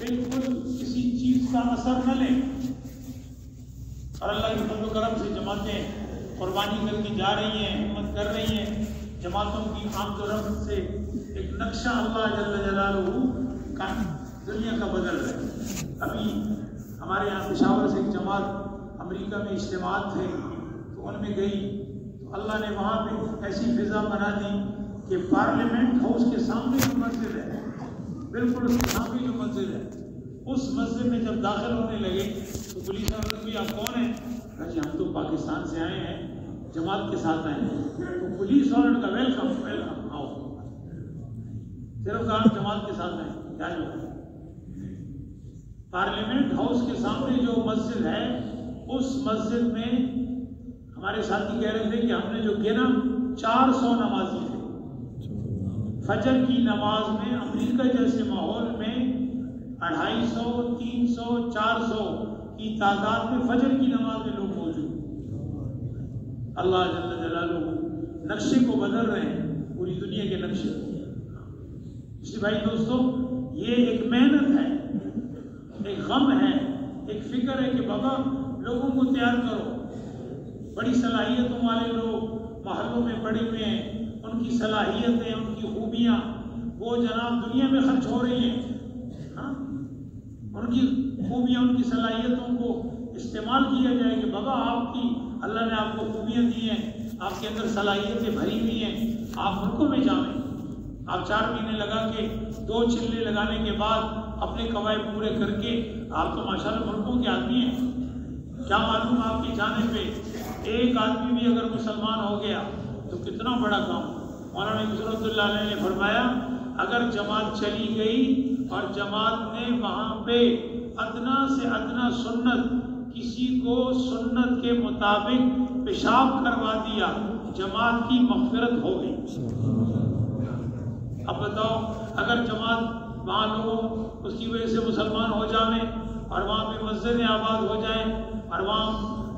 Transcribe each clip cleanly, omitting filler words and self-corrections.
بالکل کسی چیز کا اثر نہ لیں، اور اللہ کے فضل و کرم سے جماعتیں قربانی کر کے جا رہی ہیں، ہمت کر رہی ہیں۔ جماعتوں کی آمد و رفت سے ایک نقشہ اللہ جل جلالہ کا دنیا کا بدل رہا ہے۔ ابھی ہمارے یہاں پشاور سے ایک جماعت امریکہ میں اجتماعات تھے، تو ان میں گئی تو اللہ نے وہاں پہ ایسی فضا بنا دی کہ پارلیمنٹ ہاؤس کے سامنے جو مسجد ہے، بالکل اس کے سامنے جو مسجد ہے، اس مسجد میں جب داخل ہونے لگے تو پولیس نے کہا آپ کون ہیں؟ کہا جی ہم تو پاکستان سے آئے ہیں، جماعت کے ساتھ آئے ہیں۔ تو پولیس والوں نے کہا ویلکم ویلکم، آؤ۔ صرف کہا جماعت کے ساتھ آئے، کیا جو پارلیمنٹ ہاؤس کے سامنے جو مسجد ہے، اس مسجد میں ہمارے ساتھی کہہ رہے تھے کہ ہم نے جو گنا 400 نمازی تھے۔ فجر کی نماز میں امریکہ جیسے ماحول میں 250، 300، 400 کی تعداد میں فجر کی نماز میں لوگ موجود۔ اللہ جل جلالہ نقشے کو بدل رہے ہیں، پوری دنیا کے نقشے۔ اسی بھائی دوستو، یہ ایک محنت ہے، ایک غم ہے، ایک فکر ہے کہ بابا لوگوں کو تیار کرو۔ بڑی صلاحیتوں والے لوگ محلوں میں پڑے ہوئے ہیں، ان کی صلاحیتیں، ان کی خوبیاں وہ جناب دنیا میں خرچ ہو رہی ہیں۔ ان کی خوبیاں، ان کی صلاحیتوں کو استعمال کیا جائے کہ بابا آپ کی اللہ نے آپ کو خوبیاں دی ہیں، آپ کے اندر صلاحیتیں بھری ہوئی ہیں، آپ ملکوں میں جائیں۔ آپ 4 مہینے لگا کے 2 چلے لگانے کے بعد اپنے قواعد پورے کر کے آپ تو ماشاءاللہ ملکوں کے آدمی ہیں۔ کیا معلوم آپ کے جانے پہ ایک آدمی بھی اگر مسلمان ہو گیا تو کتنا بڑا کام۔ مولانا رحمۃ اللہ علیہ نے فرمایا اگر جماعت چلی گئی اور جماعت نے وہاں پہ ادنا سے ادنا سنت، کسی کو سنت کے مطابق پیشاب کروا دیا، جماعت کی مغفرت ہو گئی۔ اب بتاؤ اگر جماعت وہاں لوگوں اس کی وجہ سے مسلمان ہو جائیں اور وہاں پہ مسجدیں آباد ہو جائیں اور وہاں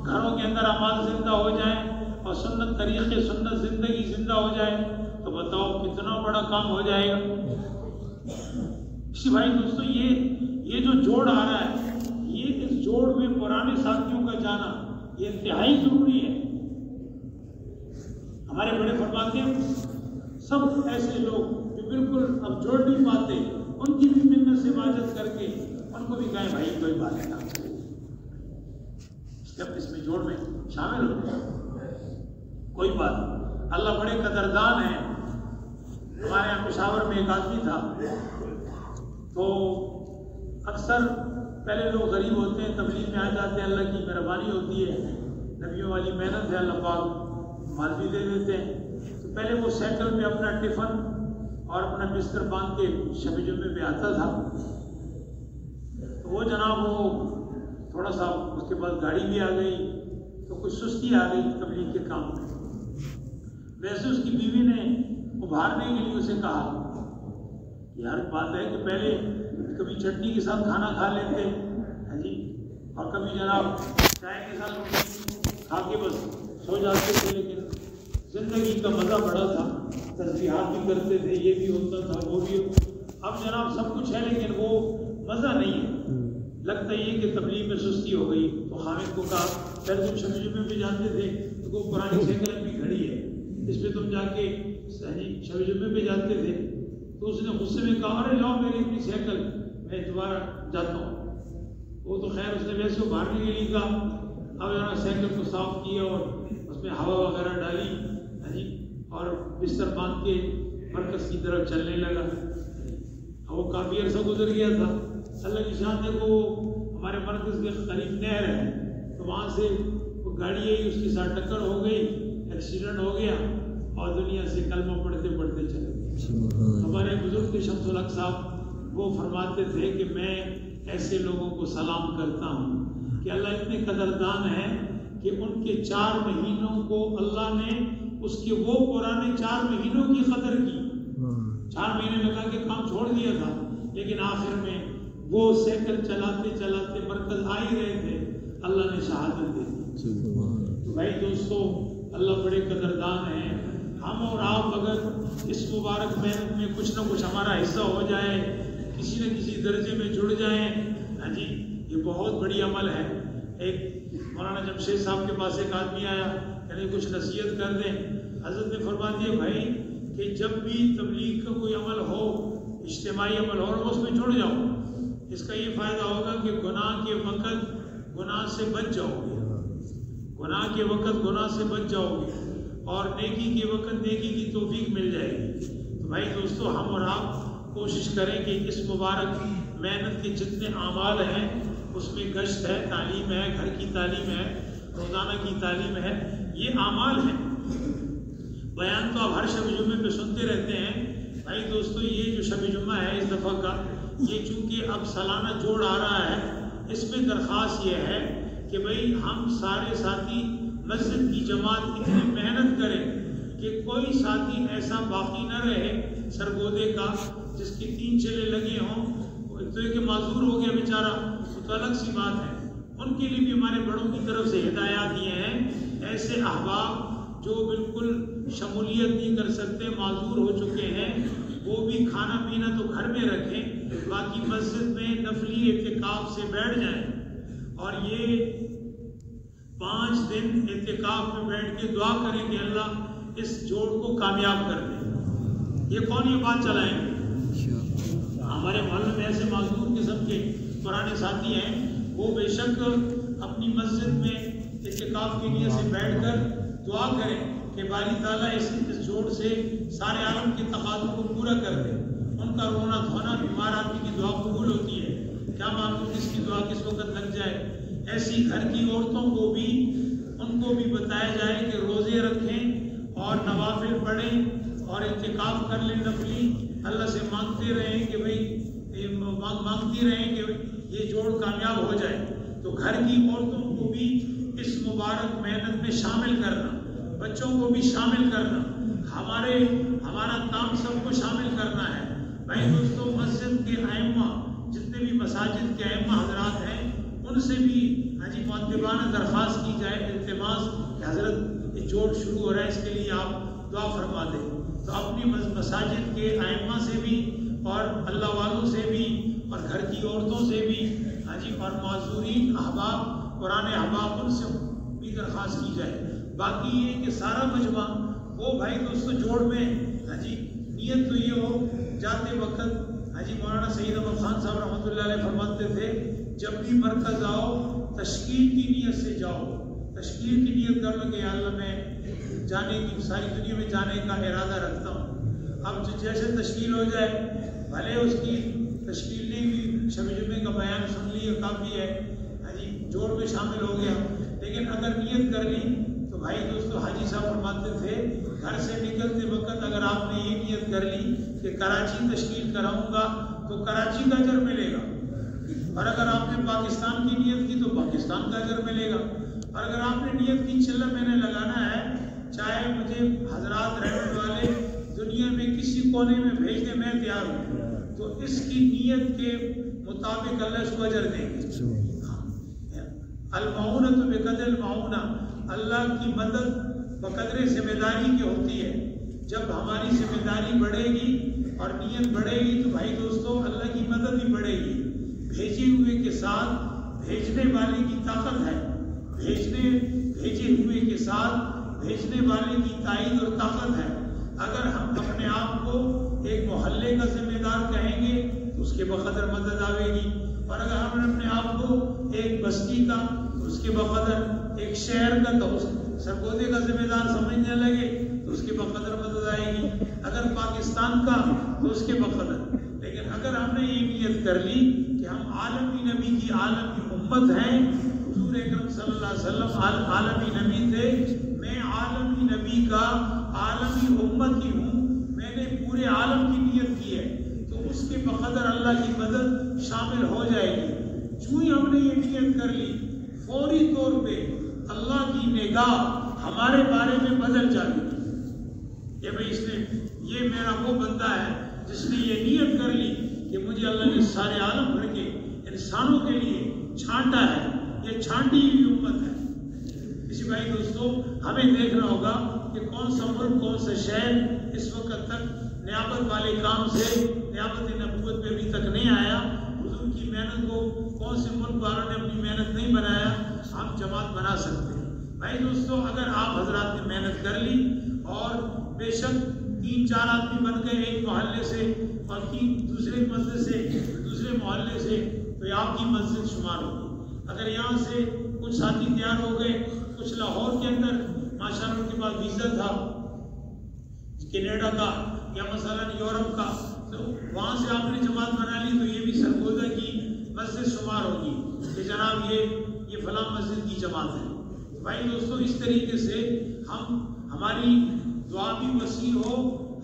گھروں کے اندر اعمال زندہ ہو جائیں اور سنت طریقے، سنت زندگی زندہ ہو جائے، تو بتاؤ کتنا بڑا کام ہو جائے گا۔ اسی بھائی دوستو، یہ جو جوڑ آ رہا ہے، یہ اس جوڑ میں پرانے ساتھیوں کا جانا یہ انتہائی ضروری ہے۔ ہمارے بڑے فرماتے ہیں سب ایسے لوگ جو بالکل اب جوڑ نہیں پاتے، ان کی بھی منت سے واجب کر کے ان کو بھی کہیں بھائی کوئی بات نہیں، جب اس میں جوڑ میں شامل ہو کوئی بات۔ اللہ بڑے قدردان ہیں۔ ہمارے یہاں پشاور میں ایک آدمی تھا، تو اکثر پہلے لوگ غریب ہوتے ہیں، تبلیغ میں آ جاتے ہیں، اللہ کی مہربانی ہوتی ہے، نبیوں والی محنت ہے، اللہ پاک مال بھی دے دیتے ہیں۔ تو پہلے وہ سائیکل پہ اپنا ٹفن اور اپنا بستر باندھ کے شب جمعے پہ آتا تھا، تو وہ جناب وہ تھوڑا سا اس کے بعد گاڑی بھی آ گئی تو کچھ سستی آ گئی تبلیغ کے کام میں۔ ویسے اس کی بیوی نے ابھارنے کے لیے اسے کہا، یار بات ہے کہ پہلے کبھی چٹنی کے ساتھ کھانا کھا لیتے ہیں جی، اور کبھی جناب چائے کے ساتھ روٹی کھا کے بس سو جاتے تھے، لیکن زندگی کا مزہ بڑا تھا، تسبیحات بھی کرتے تھے، یہ بھی ہوتا تھا وہ بھی۔ اب جناب سب کچھ ہے لیکن وہ مزہ نہیں ہے، لگتا یہ کہ تبلیغ میں سستی ہو گئی۔ تو حامد کو کہا پہلے تم شب جمعے پہ جاتے تھے تو وہ پرانی سائیکل بھی کھڑی ہے، اس پہ تم جا کے شب جمعے پہ جاتے تھے۔ تو اس نے غصے میں کہا ارے لاؤ میری اپنی سائیکل، میں دوبارہ جاتا ہوں۔ وہ تو خیر اس نے ویسے ابھارنے کے لیے کہا، اب ذرا سائیکل کو صاف کیا اور اس میں ہوا وغیرہ ڈالی اور بستر باندھ کے مرکز کی طرف چلنے لگا۔ وہ کافی عرصہ گزر گیا تھا، اللہ کی شان ہے وہ ہمارے مرکز کے قریب نہر ہے، تو وہاں سے وہ گاڑی آئی، اس کے ساتھ ٹکر ہو گئی، ایکسیڈنٹ ہو گیا اور دنیا سے کلمہ پڑھتے پڑھتے چلے گئے۔ ہمارے بزرگ کے شمس الحق صاحب وہ فرماتے تھے کہ میں ایسے لوگوں کو سلام کرتا ہوں کہ اللہ اتنے قدردان ہے کہ ان کے 4 مہینوں کو اللہ نے اس کے وہ پرانے 4 مہینوں کی قدر کی۔ 4 مہینے لگا کے کام چھوڑ دیا تھا، لیکن آخر میں وہ سائیکل چلاتے چلاتے مرکز آ ہی رہے تھے، اللہ نے شہادت دے دی۔ تو بھائی دوستو، اللہ بڑے قدردان ہیں۔ ہم اور آپ اگر اس مبارک محنت میں کچھ نہ کچھ ہمارا حصہ ہو جائے، کسی کسی نہ کسی درجے میں جڑ جائیں، ہاں جی یہ بہت بڑی عمل ہے۔ ایک مولانا جمشید صاحب کے پاس ایک آدمی آیا، یعنی کچھ نصیحت کر دیں۔ حضرت نے فرما دیا بھائی کہ جب بھی تبلیغ کا کوئی عمل ہو، اجتماعی عمل ہو، اور اس میں جڑ جاؤ، اس کا یہ فائدہ ہوگا کہ گناہ کے وقت گناہ سے بچ جاؤ گے، گناہ کے وقت گناہ سے بچ جاؤ گے، اور نیکی کے وقت نیکی کی توفیق مل جائے گی۔ تو بھائی دوستو، ہم اور آپ کوشش کریں کہ اس مبارک محنت کے جتنے اعمال ہیں اس میں گشت ہے، تعلیم ہے، گھر کی تعلیم ہے، روزانہ کی تعلیم ہے، یہ اعمال ہیں۔ بیان تو آپ ہر شب جمعے پہ سنتے رہتے ہیں۔ بھائی دوستو، یہ جو شب جمعہ ہے اس دفعہ کا، یہ چونکہ اب سالانہ جوڑ آ رہا ہے، اس میں درخواست یہ ہے کہ بھائی ہم سارے ساتھی مسجد کی جماعت اتنی محنت کریں کہ کوئی ساتھی ایسا باقی نہ رہے سرگودے کا جس کی 3 چلے لگے ہوں، تو یہ کہ معذور ہو گیا بیچارہ، تو الگ سی بات ہے۔ ان کے لیے بھی ہمارے بڑوں کی طرف سے ہدایات یہ ہیں، ایسے احباب جو بالکل شمولیت نہیں کر سکتے، معذور ہو چکے ہیں، وہ بھی کھانا پینا تو گھر میں رکھیں، باقی مسجد میں نفلی اعتکاف سے بیٹھ جائیں، اور یہ 5 دن اعتکاف میں بیٹھ کے دعا کریں کہ اللہ اس جوڑ کو کامیاب کر دے۔ یہ کون یہ بات چلائیں گے؟ ہمارے محلے میں ایسے معذور قسم کے پرانے ساتھی ہیں، وہ بے شک اپنی مسجد میں اعتکاف کے لیے سے بیٹھ کر دعا کریں کہ باری تعالیٰ اس جوڑ سے سارے عالم کے تقاضوں کو پورا کر دے۔ ان کا رونا دھونا، بیمار آدمی کی دعا قبول ہوتی ہے، کیا معلوم کس کی دعا کس وقت لگ جائے۔ ایسی گھر کی عورتوں کو بھی، ان کو بھی بتایا جائے کہ روزے رکھیں اور نوافل پڑھیں اور اعتکاف کر لیں نفلی، اللہ سے مانگتے رہیں کہ بھئی مانگتی رہیں کہ یہ جوڑ کامیاب ہو جائے۔ تو گھر کی عورتوں کو بھی اس مبارک محنت میں شامل کرنا، بچوں کو بھی شامل کرنا، ہمارا کام سب کو شامل کرنا ہے۔ بھائی دوستو، مسجد کے ائمہ، جتنے بھی مساجد کے ائمہ حضرات ہیں، ان سے بھی مؤدبانہ درخواست کی جائے، التماس کہ حضرت یہ جوڑ شروع ہو رہا ہے، اس کے لیے آپ دعا فرما دیں۔ تو اپنی مساجد کے ائمہ سے بھی اور اللہ والوں سے بھی اور گھر کی عورتوں سے بھی اور معذورین احباب، قرآن احباب، ان سے بھی درخواست کی جائے۔ باقی یہ کہ سارا مجمع وہ بھائی دوستو جوڑ میں نیت تو یہ ہو، جاتے وقت مولانا سید احمد خان صاحب رحمۃ اللہ علیہ فرماتے تھے جب بھی مرکز آؤ تشکیل کی نیت سے جاؤ، تشکیل کی نیت کر لو کہ یا اللہ میں جانے کی، ساری دنیا میں جانے کا ارادہ رکھتا ہوں۔ اب جیسے تشکیل ہو جائے، بھلے اس کی تشکیل نہیں بھی، شب جمعے کا بیان سن لی کافی ہے، جوڑ میں شامل ہو گیا، لیکن اگر نیت کر لی تو بھائی دوستو حاجی صاحب فرماتے تھے گھر سے نکلتے وقت اگر آپ نے یہ نیت کر لی کہ کراچی تشکیل کراؤں گا تو کراچی کا اجر ملے گا، اور اگر آپ نے پاکستان کی نیت کی تو پاکستان کا اجر ملے گا، اور اگر آپ نے نیت کی چلہ میں نے لگانا ہے، چاہے مجھے حضرات رحمت والے دنیا میں کسی کونے میں بھیج دیں، میں تیار ہوں، تو اس کی نیت کے مطابق اللہ اس کو اجر دیں گے۔ المعونۃ بقدر المعونہ، اللہ کی مدد بقدر ذمہ داری کی ہوتی ہے۔ جب ہماری ذمہ داری بڑھے گی اور نیت بڑھے گی تو بھائی دوستو اللہ کی مدد بھی بڑھے گی۔ بھیجے ہوئے کے ساتھ بھیجنے والے کی طاقت ہے، بھیجے ہوئے کے ساتھ بھیجنے والے کی تائید اور طاقت ہے۔ اگر ہم اپنے آپ کو ایک محلے کا ذمہ دار کہیں گے تو اس کے بقدر مدد آئے گی، اور اگر ہم نے اپنے آپ کو ایک بستی کا، اس کے بقدر ایک شہر کا، تو سرگودے کا ذمہ دار سمجھنے لگے تو اس کے بقدر مدد آئے گی، اگر پاکستان کا تو اس کے بقدر۔ لیکن اگر ہم نے یہ نیت کر لی کہ ہم عالمی نبی کی عالمی امت ہیں، حضور اکرم صلی اللہ علیہ وسلم عالمی نبی تھے، میں عالمی نبی کا عالمی امت ہی ہوں، میں نے پورے عالم کی نیت کی ہے، تو اس کے بقدر اللہ کی مدد شامل ہو جائے گی۔ جو ہی ہم نے یہ نیت کر لی، فوری طور پہ اللہ کی نگاہ ہمارے بارے میں بدل جاتی ہے کہ بھئی اس نے، یہ میرا وہ بندہ ہے جس نے یہ نیت کر لی کہ مجھے اللہ نے سارے عالم بھر کے انسانوں کے لیے چھانٹا ہے، یہ چھانٹی ہوئی امت ہے۔ اسی بھائی دوستو، ہمیں دیکھنا ہوگا کہ کون سا ملک، کون سا شہر اس وقت تک نیابت والے کام سے نیابت نبوت پہ ابھی تک نہیں آیا، بہت سے ملک والوں نے اپنی محنت نہیں بنایا، ہم جماعت بنا سکتے ہیں۔ بھائی دوستو، اگر آپ حضرات نے محنت کر لی اور بے شک 3-4 آدمی بن گئے ایک محلے سے اور دوسرے مسجد سے دوسرے محلے سے، تو آپ کی مسجد شمار ہوگی۔ اگر یہاں سے کچھ ساتھی تیار ہو گئے، کچھ لاہور کے اندر ماشاءاللہ ان کے پاس ویزا تھا کینیڈا کا یا مثلا یورپ کا، تو وہاں سے آپ نے جماعت بنا لی تو یہ بھی سرگودا کی مسجد شمار ہوگی کہ جناب یہ فلاں مسجد کی جماعت ہے۔ بھائی دوستو، اس طریقے سے ہماری دعا بھی وسیع ہو،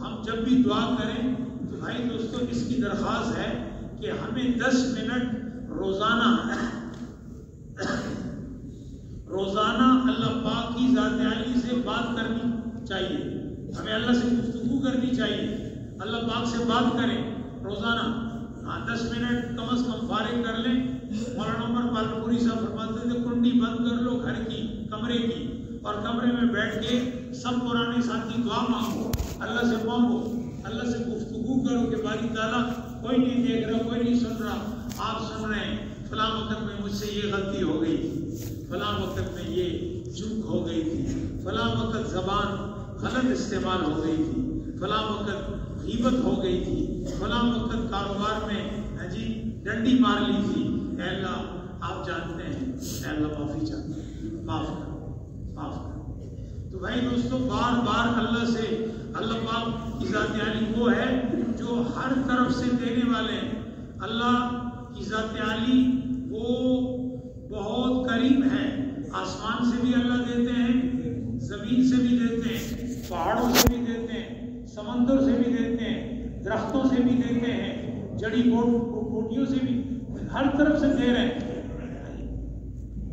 ہم جب بھی دعا کریں تو بھائی دوستو اس کی درخواست ہے کہ ہمیں 10 منٹ روزانہ اللہ پاک کی ذات عالی سے بات کرنی چاہیے، ہمیں اللہ سے گفتگو کرنی چاہیے، اللہ پاک سے بات کریں روزانہ۔ 10 منٹ کم از کم فارغ کر لیں۔ مولانا عمر پالپوری صاحب فرماتے تھے کنڈی بند کر لو گھر کی، کمرے کی، اور کمرے میں بیٹھ کے سب پرانے ساتھی دعا مانگو، اللہ سے مانگو، اللہ سے گفتگو کرو کہ باری تعالیٰ کوئی نہیں دیکھ رہا، کوئی نہیں سن رہا، آپ سن رہے ہیں، فلاں وقت میں مجھ سے یہ غلطی ہو گئی تھی، فلاں وقت میں یہ چوک ہو گئی تھی، فلاں وقت زبان غلط استعمال ہو گئی تھی، فلاں وقت غیبت ہو گئی تھی، فلاں وقت کاروبار میں ڈنڈی مار لی تھی، اے اللہ آپ جانتے ہیں، اے اللہ معافی چاہتے ہیں، معاف کر، معاف کر۔ تو بھائی دوستو، بار بار اللہ سے، اللہ پاک کی ذات عالی وہ ہے جو ہر طرف سے دینے والے ہیں۔ اللہ کی ذات عالی وہ بہت کریم ہے، آسمان سے بھی اللہ دیتے ہیں، زمین سے بھی دیتے ہیں، پہاڑوں سے بھی دیتے ہیں، سمندر سے بھی دیتے ہیں، درختوں سے بھی دیتے ہیں، جڑی بوٹیوں سے بھی، ہر طرف سے دے رہے ہیں۔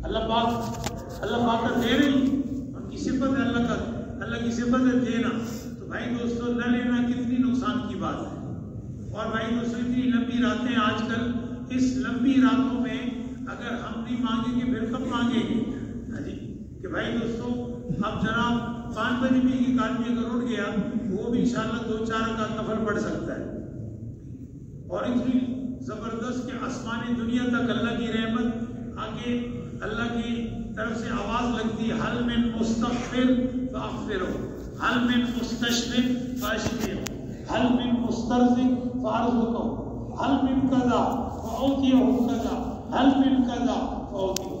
اللہ پاک کا دے رہی، ان کی صفت ہے، اللہ کی صفت ہے دینا۔ تو بھائی دوستو، نہ لینا کتنی نقصان کی بات ہے۔ اور بھائی دوستو، اتنی لمبی راتیں آج کل، اس لمبی راتوں میں اگر ہم نہیں مانگیں گے پھر کب مانگیں گے؟ کہ بھائی دوستو، اب جناب 5 بجے بھی ایک آدمی اگر اٹھ گیا وہ بھی انشاءاللہ 2-4 کا نفل پڑھ سکتا ہے۔ اور اتنی زبردست کہ آسمانی دنیا تک اللہ کی رحمت آگے اللہ کی طرف سے آواز لگتی ہے، حل من مستغفر فاغفرہ، حل من مستشفع فاشفہ، حل من مسترزق فارزقہ، حل من قضا فاعطیہ قضا، حل من قضا فاعطیہ۔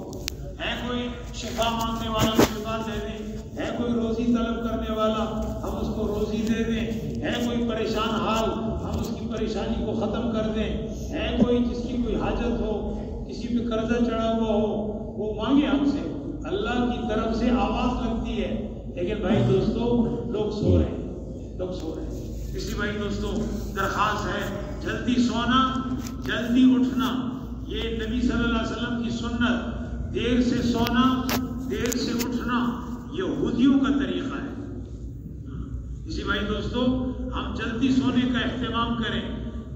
ہے کوئی شفا مانگنے والا تو شفا دے دیں، ہے کوئی روزی طلب کرنے والا ہم اس کو روزی دے دیں، ہے کوئی پریشان حال ہم اس کی پریشانی کو ختم کر دیں، ہے کوئی جس کی کوئی حاجت ہو، کسی پہ قرضہ چڑھا ہوا ہو، وہ مانگے ہم سے، اللہ کی طرف سے آواز لگتی ہے۔ لیکن بھائی دوستو، لوگ سو رہے ہیں، اسی بھائی دوستو درخواست ہے جلدی سونا، جلدی اٹھنا، یہ نبی صلی اللہ علیہ وسلم کی سنت، دیر سے سونا، دیر سے اٹھنا یہودیوں کا طریقہ ہے۔ اسی بھائی دوستو، ہم جلدی سونے کا اہتمام کریں،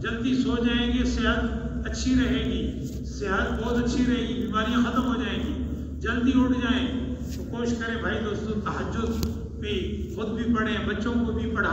جلدی سو جائیں گے صحت اچھی رہے گی، صحت بہت اچھی رہے گی، بیماریاں ختم ہو جائیں گی۔ جلدی اٹھ جائیں تو کوشش کریں بھائی دوستو، تہجد بھی خود بھی پڑھیں، بچوں کو بھی پڑھائیں۔